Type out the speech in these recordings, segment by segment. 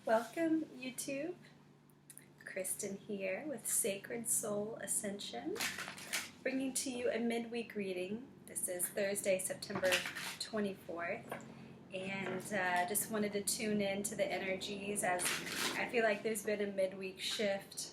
Welcome, YouTube. Kristen here with Sacred Soul Ascension, bringing to you a midweek reading. This is Thursday, September 24th, and just wanted to tune in to the energies as I feel like there's been a midweek shift.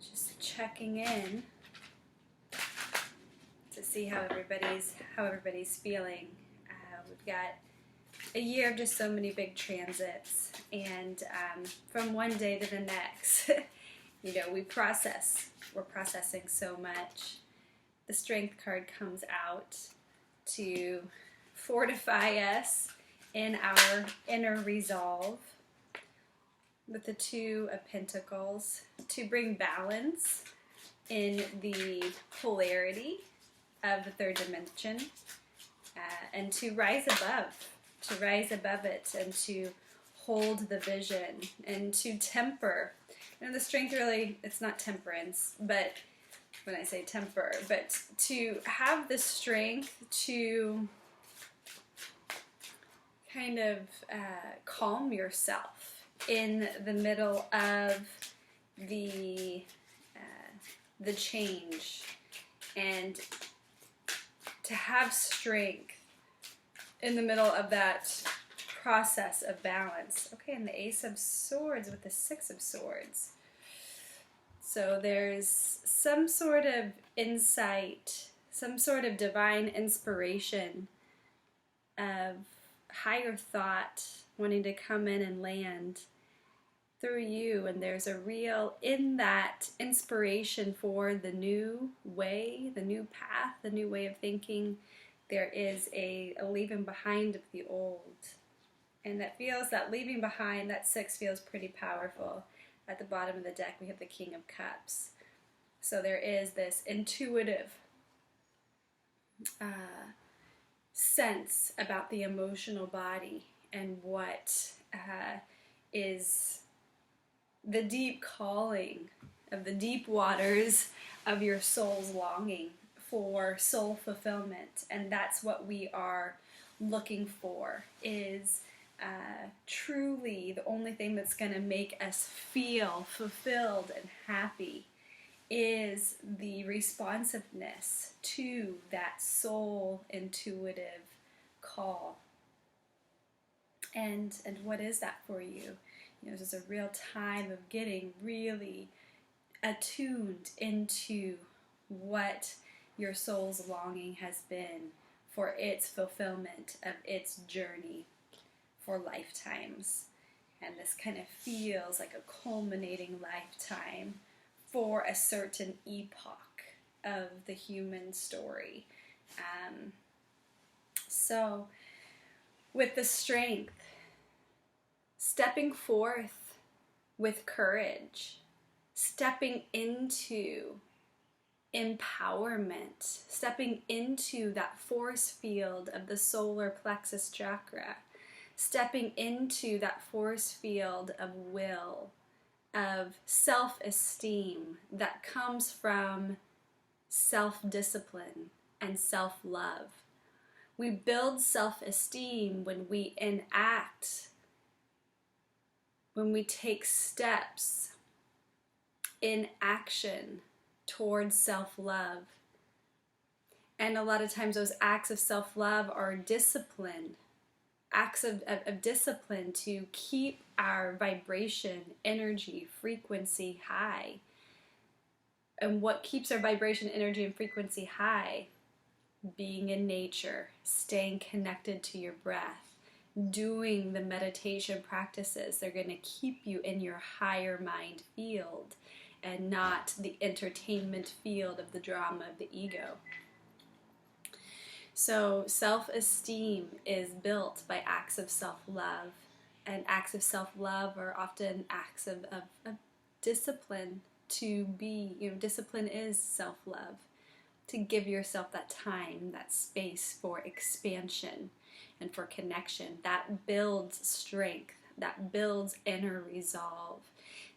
Just checking in to see how everybody's feeling. We've got a year of just so many big transits, and from one day to the next, we're processing so much. The Strength card comes out to fortify us in our inner resolve, with the Two of Pentacles to bring balance in the polarity of the third dimension, and to rise above it, and to hold the vision, and to temper. The Strength really, it's not temperance, but when I say temper, but to have the strength to kind of calm yourself in the middle of the change, and to have strength in the middle of that process of balance. Okay, and the Ace of Swords with the Six of Swords. So there's some sort of insight, some sort of divine inspiration of higher thought wanting to come in and land through you, and there's a real, in that inspiration for the new way, the new path, the new way of thinking, there is a leaving behind of the old. And that leaving behind, that six feels pretty powerful. At the bottom of the deck, we have the King of Cups. So there is this intuitive sense about the emotional body, and what is the deep calling of the deep waters of your soul's longing for soul fulfillment. And that's what we are looking for, is truly the only thing that's going to make us feel fulfilled and happy is the responsiveness to that soul intuitive call. And what is that for you? This is a real time of getting really attuned into what your soul's longing has been for its fulfillment of its journey for lifetimes. And this kind of feels like a culminating lifetime for a certain epoch of the human story. So with the Strength, stepping forth with courage, stepping into empowerment, stepping into that force field of the solar plexus chakra, stepping into that force field of will, of self-esteem that comes from self-discipline and self-love. We build self-esteem when we enact, when we take steps in action towards self-love. And a lot of times those acts of self-love are discipline, acts of discipline to keep our vibration, energy, frequency high. And what keeps our vibration, energy, and frequency high? Being in nature, staying connected to your breath, doing the meditation practices. They're going to keep you in your higher mind field, and not the entertainment field of the drama of the ego. So self-esteem is built by acts of self-love, and acts of self-love are often acts of discipline. To be, discipline is self-love. To give yourself that time, that space for expansion and for connection. That builds strength, that builds inner resolve.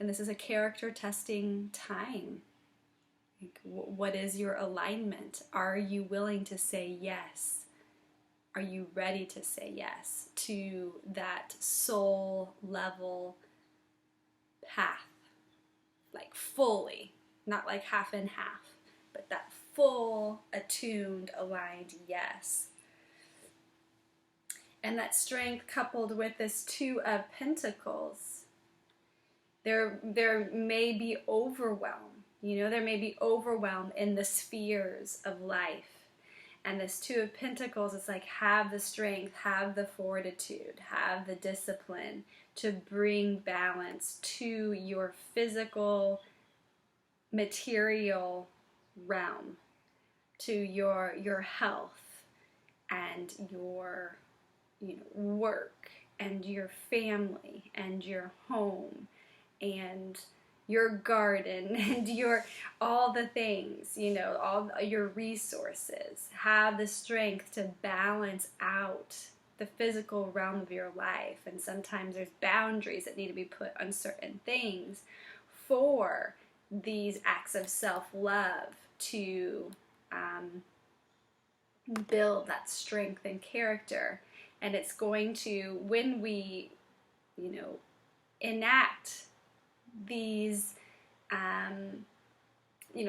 And this is a character testing time. What is your alignment? Are you willing to say yes? Are you ready to say yes to that soul level path? Like fully, not like half and half, but that full, attuned, aligned yes. And that strength coupled with this Two of Pentacles, there may be overwhelm. There may be overwhelm in the spheres of life. And this Two of Pentacles is like, have the strength, have the fortitude, have the discipline to bring balance to your physical, material realm, to your health and your work and your family and your home and your garden and all the things, all your resources. Have the strength to balance out the physical realm of your life. And sometimes there's boundaries that need to be put on certain things for these acts of self-love to build that strength and character. And it's going to, when we, enact these,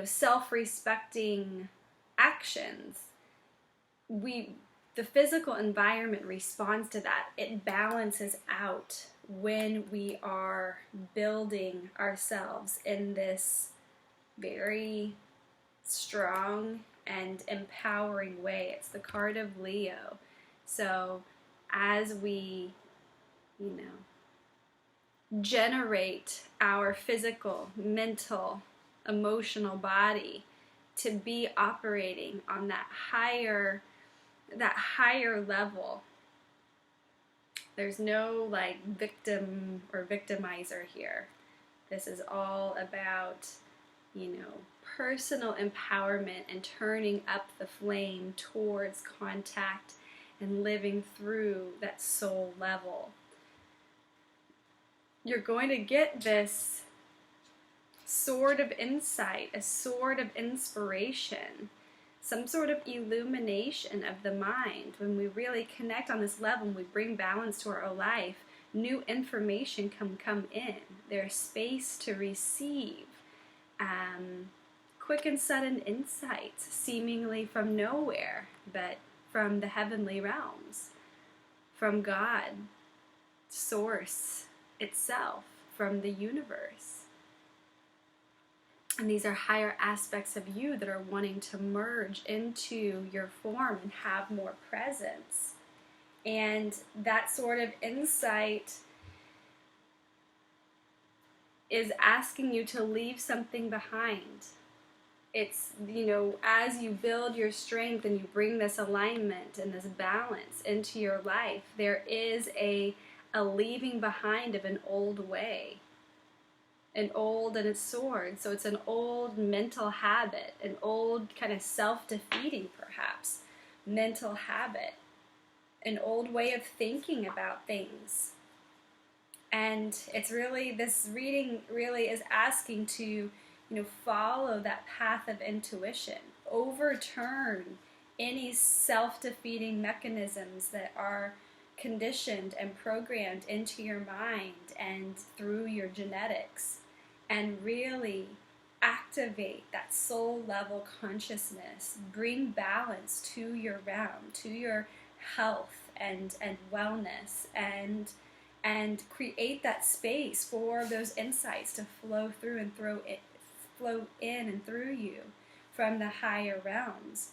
self-respecting actions, the physical environment responds to that. It balances out when we are building ourselves in this very strong and empowering way. It's the card of Leo. So as we, generate our physical, mental, emotional body to be operating on that higher level. There's no like victim or victimizer here. This is all about, personal empowerment and turning up the flame towards contact and living through that soul level. You're going to get this sword of insight, a sword of inspiration, some sort of illumination of the mind. When we really connect on this level and we bring balance to our life, new information can come in. There's space to receive quick and sudden insights, seemingly from nowhere, but from the heavenly realms, from God, Source itself, from the universe. And these are higher aspects of you that are wanting to merge into your form and have more presence. And that sort of insight is asking you to leave something behind. It's, as you build your strength and you bring this alignment and this balance into your life, there is a leaving behind of an old way. An old, and it's sword, so it's an old mental habit, an old kind of self-defeating, perhaps, mental habit, an old way of thinking about things. And it's really, this reading really is asking to, follow that path of intuition, overturn any self-defeating mechanisms that are conditioned and programmed into your mind and through your genetics, and really activate that soul level consciousness, bring balance to your realm, to your health and wellness, and create that space for those insights to flow through and flow in and through you from the higher realms,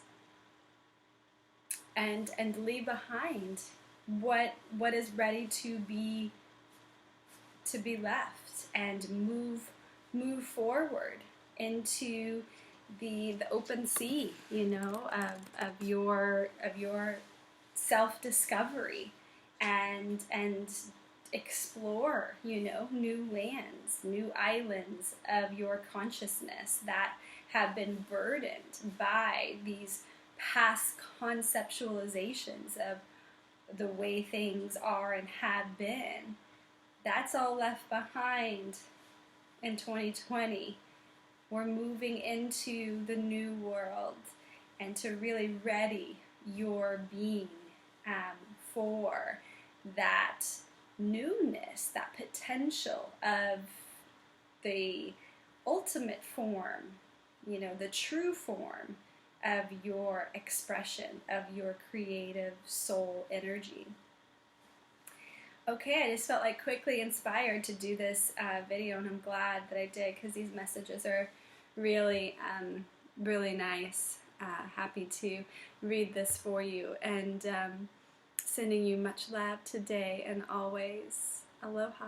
and leave behind what is ready to be left, and move forward into the open sea, of your self-discovery, and explore, new lands, new islands of your consciousness that have been burdened by these past conceptualizations of the way things are and have been. That's all left behind in 2020. We're moving into the new world, and to really ready your being for that newness, that potential of the ultimate form, you know, the true form of your expression, of your creative soul energy. Okay, I just felt like quickly inspired to do this video, and I'm glad that I did, because these messages are really, really nice. Happy to read this for you, and sending you much love today and always. Aloha.